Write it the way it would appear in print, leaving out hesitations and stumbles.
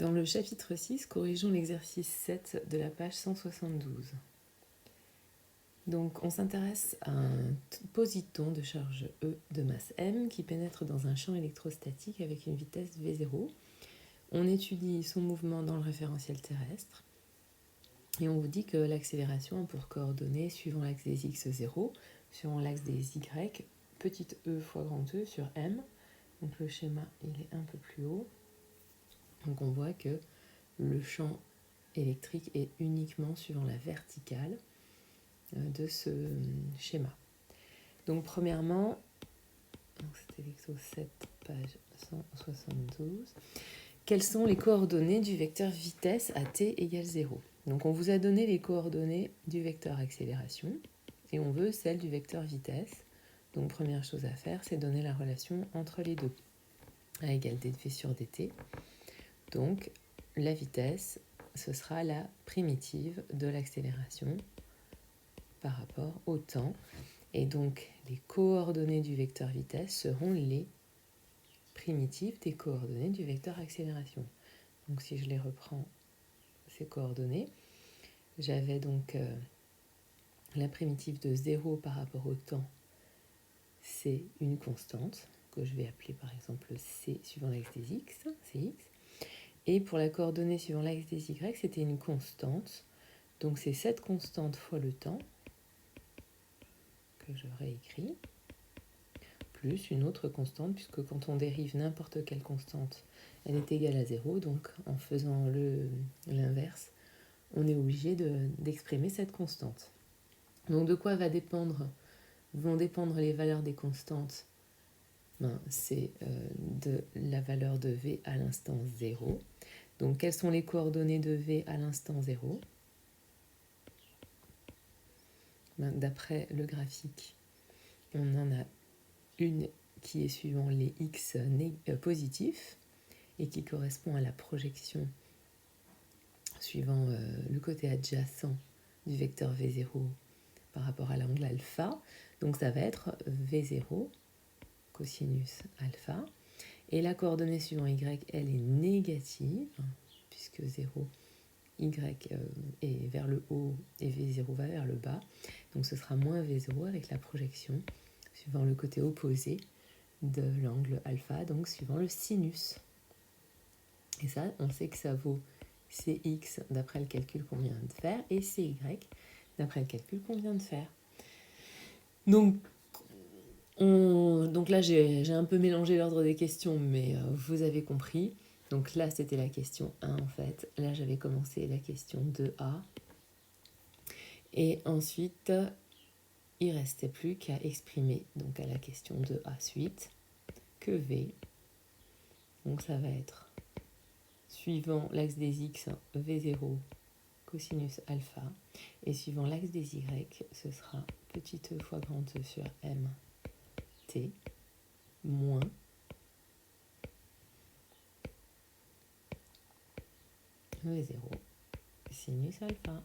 Dans le chapitre 6, corrigeons l'exercice 7 de la page 172. Donc, on s'intéresse à un positon de charge E de masse M qui pénètre dans un champ électrostatique avec une vitesse V0. On étudie son mouvement dans le référentiel terrestre et on vous dit que l'accélération a pour coordonnées suivant l'axe des X 0, suivant l'axe des Y, petit e fois grand E sur M. Donc le schéma il est un peu plus haut. Donc on voit que le champ électrique est uniquement suivant la verticale de ce schéma. Donc premièrement, c'était l'exo 7, page 172, quelles sont les coordonnées du vecteur vitesse à t égale 0 ? Donc on vous a donné les coordonnées du vecteur accélération et on veut celles du vecteur vitesse. Donc première chose à faire, c'est donner la relation entre les deux. A égale dv sur dt. Donc la vitesse, ce sera la primitive de l'accélération par rapport au temps. Et donc les coordonnées du vecteur vitesse seront les primitives des coordonnées du vecteur accélération. Donc si je les reprends, ces coordonnées, j'avais donc la primitive de 0 par rapport au temps, c'est une constante que je vais appeler par exemple c suivant l'axe des x, cx. Et pour la coordonnée suivant l'axe des y, c'était une constante. Donc c'est cette constante fois le temps que je réécris, plus une autre constante, puisque quand on dérive n'importe quelle constante, elle est égale à 0. Donc en faisant l'inverse, on est obligé d'exprimer cette constante. Donc de quoi vont dépendre les valeurs des constantes? C'est de la valeur de V à l'instant 0. Donc quelles sont les coordonnées de V à l'instant 0? D'après le graphique, on en a une qui est suivant les x positifs et qui correspond à la projection suivant le côté adjacent du vecteur V0 par rapport à l'angle alpha. Donc ça va être V0 cosinus alpha. Et la coordonnée suivant y, elle est négative, puisque 0, y est vers le haut et V0 va vers le bas. Donc ce sera moins V0 avec la projection suivant le côté opposé de l'angle alpha, donc suivant le sinus. Et ça, on sait que ça vaut Cx d'après le calcul qu'on vient de faire et Cy d'après le calcul qu'on vient de faire. Donc là, j'ai un peu mélangé l'ordre des questions, mais vous avez compris. Donc là, c'était la question 1 en fait. Là, j'avais commencé la question 2A. Et ensuite, il ne restait plus qu'à exprimer donc à la question 2A suite que V. Donc ça va être suivant l'axe des X, V0 cosinus alpha. Et suivant l'axe des Y, ce sera petit e fois grand E sur mt moins V0 sinus alpha.